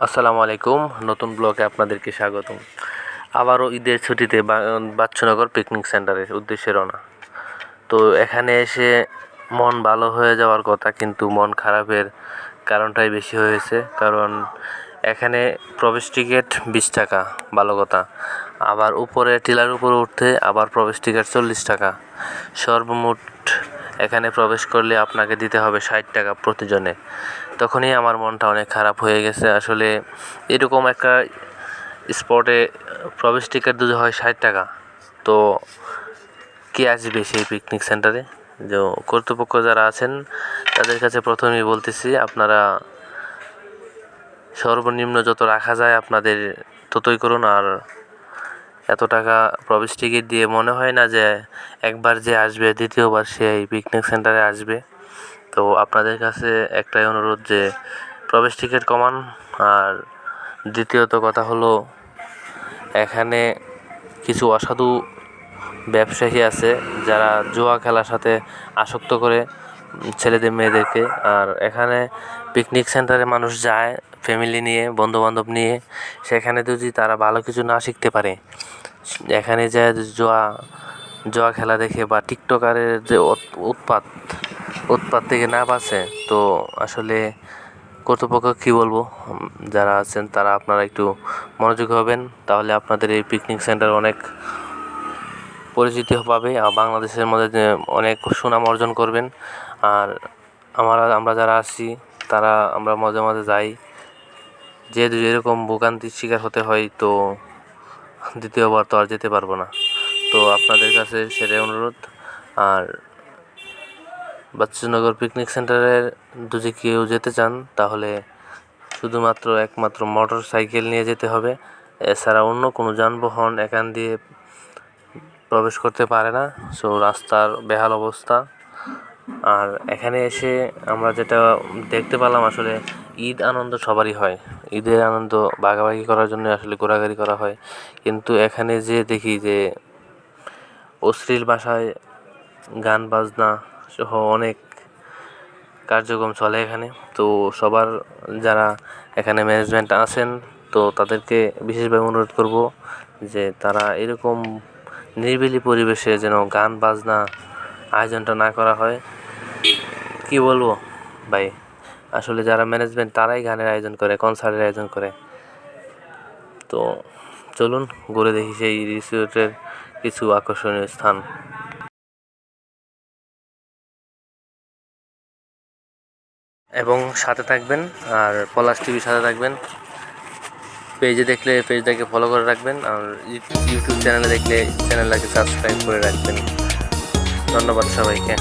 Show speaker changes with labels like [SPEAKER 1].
[SPEAKER 1] আসসালামু আলাইকুম, নতুন ব্লগে আপনাদেরকে স্বাগতম। আবারও ঈদের ছুটিতে বাচ্চুনগর পিকনিক সেন্টারের উদ্দেশ্যে রওনা। তো এখানে এসে মন ভালো হয়ে যাওয়ার কথা, কিন্তু মন খারাপের কারণটাই বেশি হয়েছে। কারণ এখানে প্রবেশ টিকিট 20 টাকা, ভালো কথা। আবার উপরে টিলার উপরে উঠতে আবার প্রবেশ টিকিট 40 টাকা। সর্বমোট এখানে প্রবেশ করলে আপনাকে দিতে হবে 60 টাকা প্রতিজনে। তখনই আমার মনটা অনেক খারাপ হয়ে গেছে। আসলে এরকম একটা স্পটে প্রবেশ টিকিট যদি হয় 60 টাকা, তো কে আসবে সেই পিকনিক সেন্টারে? যে কর্তৃপক্ষ যারা আছেন তাদের কাছে প্রথমেই বলতেছি, আপনারা সর্বনিম্ন যত রাখা যায় আপনাদের ততই করুন। আর এত টাকা প্রবেশ টিকিট দিয়ে মনে হয় না যে একবার যে আসবে দ্বিতীয়বার সে এই পিকনিক সেন্টারে আসবে। তো আপনাদের কাছে একটাই অনুরোধ যে প্রবেশ টিকিট কমান। আর দ্বিতীয়ত কথা হলো, এখানে কিছু অসাধু ব্যবসায়ী আছে যারা জুয়া খেলার সাথে আসক্ত করে ছেলেদের মেয়েদেরকে। আর এখানে পিকনিক সেন্টারে মানুষ যায় ফ্যামিলি নিয়ে, বন্ধুবান্ধব নিয়ে। সেখানে যদি তারা ভালো কিছু না শিখতে পারে, এখানে যায় জুয়া খেলা দেখে বা টিকটকারের যে উৎপাত থেকে না বাঁচে, তো আসলে কর্তৃপক্ষ কী বলবো, যারা আছেন তারা আপনারা একটু মনোযোগী হবেন, তাহলে আপনাদের এই পিকনিক সেন্টার অনেক পরিচিতি পাবে আর বাংলাদেশের মধ্যে অনেক সুনাম অর্জন করবেন। আর আমরা যারা আসছি তারা আমরা মাঝে মাঝে যাই, যেহেতু এরকম ভোগান্তির শিকার হতে হয়, তো দ্বিতীয়বার তো আর যেতে পারবো না। তো আপনাদের কাছে সেটাই অনুরোধ। আর বাচ্চুনগর পিকনিক সেন্টারে যদি কেউ যেতে চান তাহলে শুধুমাত্র একমাত্র মোটর সাইকেল নিয়ে যেতে হবে। এছাড়া অন্য কোনো যানবাহন এখান দিয়ে প্রবেশ করতে পারে না। সো রাস্তার বেহাল অবস্থা। আর এখানে এসে আমরা যেটা দেখতে পেলাম, আসলে ঈদ আনন্দ সবারই হয়, ঈদের আনন্দ ভাগাভাগি করার জন্য আসলে ঘোরাঘুরি করা হয়। কিন্তু এখানে যে দেখি যে অশ্লীল ভাষায় গান বাজনা সহ অনেক কার্যক্রম চলে এখানে। তো সবার যারা এখানে ম্যানেজমেন্ট আছেন, তো তাদেরকে বিশেষভাবে অনুরোধ করব যে তারা এরকম নিরিবিলি পরিবেশে যেন গান বাজনা আয়োজনটা না করা হয়। কি বলবো ভাই, আসলে যারা ম্যানেজমেন্ট তারাই গানের আয়োজন করে, কনসার্টের আয়োজন করে। তো চলুন ঘুরে দেখি সেই রিসোর্টের কিছু আকর্ষণীয় স্থান। এবং সাথে থাকবেন, আর পলাশ টিভির সাথে থাকবেন। পেজে দেখলে পেজটাকে ফলো করে রাখবেন, আর ইউটিউব চ্যানেলে দেখলে চ্যানেলটাকে সাবস্ক্রাইব করে রাখবেন। ধন্যবাদ সবাইকে।